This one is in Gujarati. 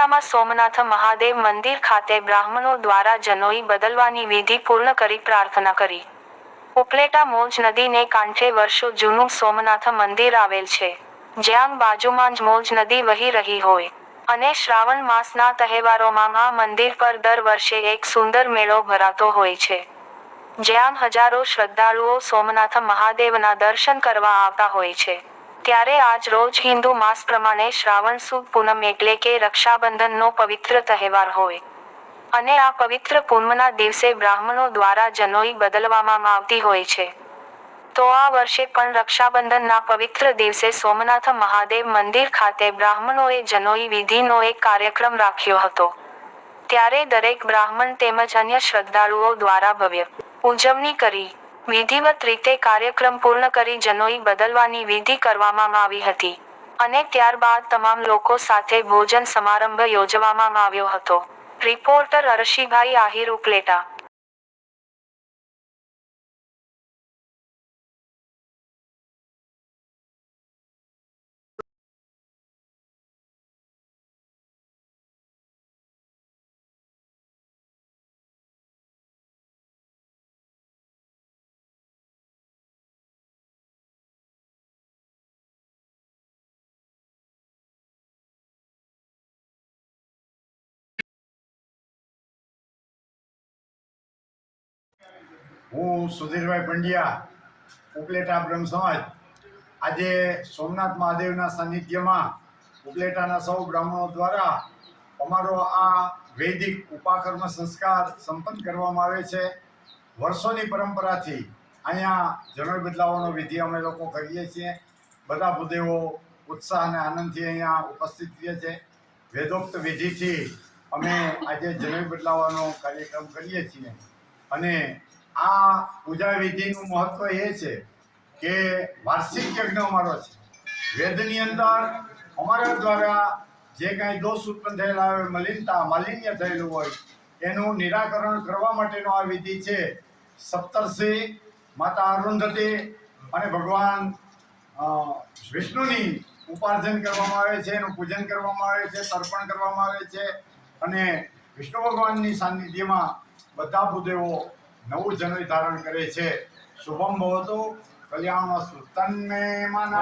ઉપલેટામાં સોમનાથ મહાદેવ મંદિર ખાતે બ્રાહ્મણો દ્વારા જનોઈ બદલવાની વિધિ પૂર્ણ કરી પ્રાર્થના કરી. ઉપલેટા મોજ નદીને કાંઠે વર્ષો જૂનું સોમનાથ મંદિર આવેલ છે, જ્યાં બાજુમાં જ મોજ નદી વહી રહી હોય અને શ્રાવણ માસના તહેવારોમાં આ મંદિર પર દર વર્ષે એક સુંદર મેળો ભરાતો હોય છે, જ્યાં હજારો શ્રદ્ધાળુઓ સોમનાથ મહાદેવના દર્શન કરવા આવતા હોય છે. ત્યારે આજ રોજ હિન્દુ માસ પ્રમાણે શ્રાવણ સુદ પૂનમ એટલે કે રક્ષાબંધનનો પવિત્ર તહેવાર હોય અને આ પવિત્ર પૂનમના દિવસે બ્રાહ્મણો દ્વારા જનોઈ બદલવામાં આવતી હોય છે. તો આ વર્ષે પણ રક્ષાબંધનના પવિત્ર દિવસે સોમનાથ મહાદેવ મંદિર ખાતે બ્રાહ્મણોએ જનોઈ વિધિનો એક કાર્યક્રમ રાખ્યો હતો. ત્યારે દરેક બ્રાહ્મણ તેમજ અન્ય શ્રદ્ધાળુઓ દ્વારા ભવ્ય ઉજવણી કરી વિધિવત રીતે કાર્યક્રમ પૂર્ણ કરી જનોઈ બદલવાની વિધિ કરવામાં આવી હતી અને ત્યારબાદ તમામ લોકો સાથે ભોજન સમારંભ યોજવામાં આવ્યો હતો. રિપોર્ટર અરશીભાઈ આહિર, ઉપલેટા. હું સુધીરભાઈ પંડ્યા, ઉપલેટા બ્રહ્મ સમાજ. આજે સોમનાથ મહાદેવના સાનિધ્યમાં ઉપલેટાના સૌ બ્રાહ્મણો દ્વારા અમારો આ વૈદિક ઉપાકર્મ સંસ્કાર સંપન્ન કરવામાં આવે છે. વર્ષોની પરંપરાથી અહીંયા જનોઈ બદલાવાનો વિધિ અમે લોકો કરીએ છીએ. બધા ભૂદેવો ઉત્સાહ અને આનંદથી અહીંયા ઉપસ્થિત રહે છે. વેદોક્ત વિધિથી અમે આજે જનોઈ બદલાવાનો કાર્યક્રમ કરીએ છીએ અને આ પૂજા વિધિનું મહત્વ એ છે કે વાર્ષિક યજ્ઞ અમારો છે. વેદની અંદર અમારા દ્વારા જે કાંઈ દોષ ઉત્પન્ન થયેલા હોય, માલિન્ય થયેલું હોય, એનું નિરાકરણ કરવા માટેનો આ વિધિ છે. સપ્તર્ષિ, માતા અરુંધતી અને ભગવાન વિષ્ણુની ઉપાર્જન કરવામાં આવે છે, એનું પૂજન કરવામાં આવે છે, તર્પણ કરવામાં આવે છે અને વિષ્ણુ ભગવાનની સાનિધ્યમાં બધા ભૂદેવો નવું જનોઈ ધારણ કરે છે. શુભમ ભવતુ, કલ્યાણમસ્તુ. તન્મે મનઃ